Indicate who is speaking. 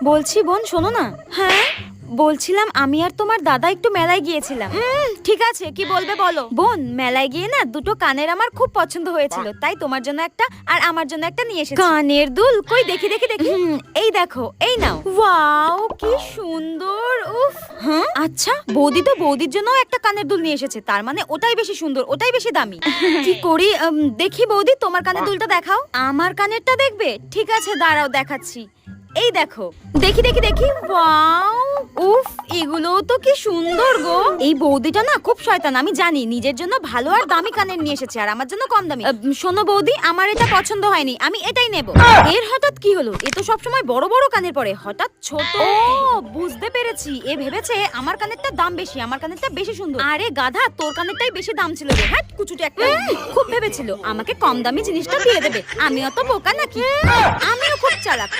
Speaker 1: বলছি বোন শোনো না। হ্যাঁ বলছিলাম আমি আর তোমার দাদা একটু মেলায় গিয়েছিলাম। ঠিক আছে কি বলবে বলো। বোন মেলায় গিয়ে না দুটো কানের আমার খুব পছন্দ হয়েছিল, তাই তোমার জন্য একটা আর আমার জন্য একটা নিয়ে এসেছি। কানের দুল কই দেখি দেখি দেখি। এই দেখো এই নাও। ওয়াও কি সুন্দর। উফ হ্যাঁ আচ্ছা বৌদি তো বৌদির জন্য একটা কানের দুল নিয়ে এসেছে, তার মানে ওটাই বেশি সুন্দর, ওটাই বেশি দামি। কি করি দেখি বৌদি তোমার কানের দুলটা দেখাও। আমার কানেরটা দেখবে? ঠিক আছে দাঁড়াও দেখাচ্ছি। এই দেখো দেখি দেখি দেখি। ওয়াও উফ এগুলো তো কি সুন্দর গো। এই বৌদিটা না খুব শয়তান, আমি জানি। নিজের জন্য ভালো আর দামি কানের নিয়ে এসেছে আর আমার জন্য কম দামি। শোনো বৌদি আমার এটা পছন্দ হয়নি, আমি এটাই নেব। এর হঠাৎ কি হলো? এ তো সবসময় বড় বড় কানের পরে, হঠাৎ ছোট। ও বুঝতে পেরেছি, এ ভেবেছে আমার কানেরটা দাম বেশি, আমার কানেরটা বেশি সুন্দর। আরে গাধা তোর কানেরটাই বেশি দাম ছিল রে। হ্যাঁ কুচুটে একটা। খুব ভেবেছিল আমাকে কম দামি জিনিসটা দিয়ে দেবে। আমি অত বোকা নাকি? আমিও খুব চালাক।